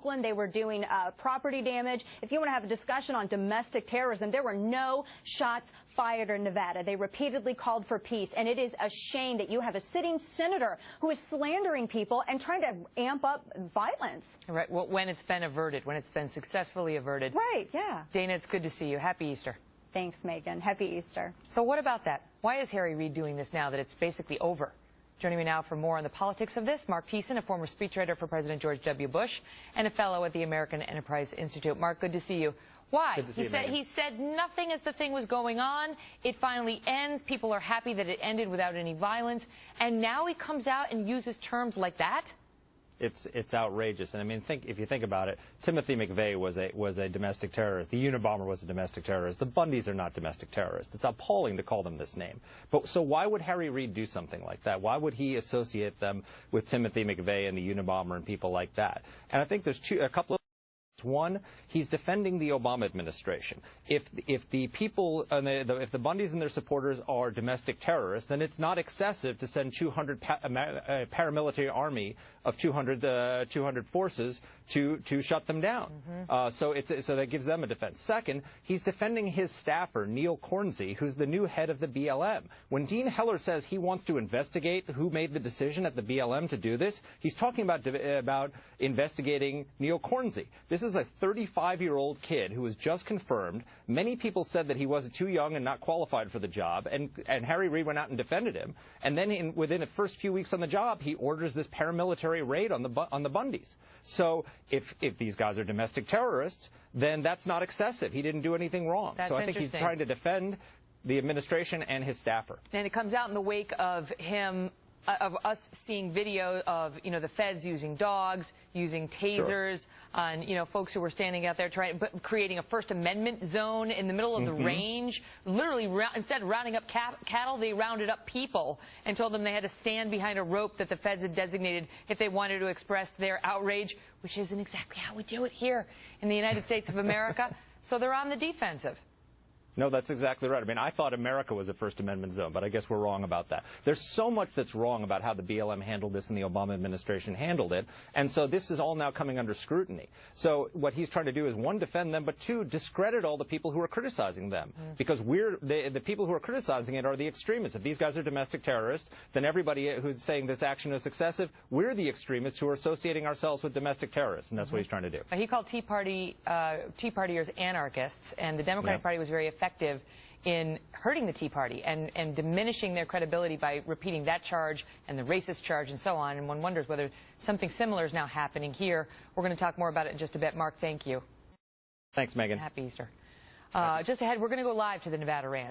Oakland. They were doing property damage. If you want to have a discussion on domestic terrorism, there were no shots fired in Nevada. They repeatedly called for peace, and it is a shame that you have a sitting senator who is slandering people and trying to amp up violence. Right. Well, when it's been averted, when it's been successfully averted. Right, yeah. Dana, it's good to see you. Happy Easter. Thanks, Megan. Happy Easter. So what about that? Why is Harry Reid doing this now that it's basically over? Joining me now for more on the politics of this, Mark Thiessen, a former speechwriter for President George W. Bush and a fellow at the American Enterprise Institute. Mark, good to see you. Why? Good to see you, He said nothing as the thing was going on. It finally ends. People are happy that it ended without any violence. And now he comes out and uses terms like that? It's outrageous. And I mean, if you think about it, Timothy McVeigh was a domestic terrorist. The Unabomber was a domestic terrorist. The Bundys are not domestic terrorists. It's appalling to call them this name. But so why would Harry Reid do something like that? Why would he associate them with Timothy McVeigh and the Unabomber and people like that? And I think there's a couple of. One, he's defending the Obama administration. If the people, if the Bundys and their supporters are domestic terrorists, then it's not excessive to send 200 paramilitary army of 200 forces to shut them down. So that gives them a defense. Second, he's defending his staffer, Neil Cornsey, who's the new head of the BLM. When Dean Heller says he wants to investigate who made the decision at the BLM to do this, he's talking about investigating Neil Cornsey. This is a 35-year-old kid who was just confirmed. Many people said that he was too young and not qualified for the job, and Harry Reid went out and defended him. And then within the first few weeks on the job, he orders this paramilitary raid on the Bundys. So if these guys are domestic terrorists, then that's not excessive. He didn't do anything wrong. That's so I think he's trying to defend the administration and his staffer. And it comes out in the wake of him. Of us seeing video of, the feds using dogs, using tasers, and, folks who were standing out there creating a First Amendment zone in the middle of the range. Literally, instead of rounding up cattle, they rounded up people and told them they had to stand behind a rope that the feds had designated if they wanted to express their outrage, which isn't exactly how we do it here in the United States of America. So they're on the defensive. No, that's exactly right. I mean, I thought America was a First Amendment zone, but I guess we're wrong about that. There's so much that's wrong about how the BLM handled this and the Obama administration handled it, and so this is all now coming under scrutiny. So what he's trying to do is, one, defend them, but two, discredit all the people who are criticizing them, because the people who are criticizing it are the extremists. If these guys are domestic terrorists, then everybody who's saying this action is excessive, we're the extremists who are associating ourselves with domestic terrorists, and that's what he's trying to do. He called Tea Partiers anarchists, and the Democratic Party was very effective in hurting the Tea Party and diminishing their credibility by repeating that charge and the racist charge and so on. And one wonders whether something similar is now happening here. We're going to talk more about it in just a bit. Mark, thank you. Thanks, Megan. Happy Easter. Just ahead, we're going to go live to the Nevada ranch.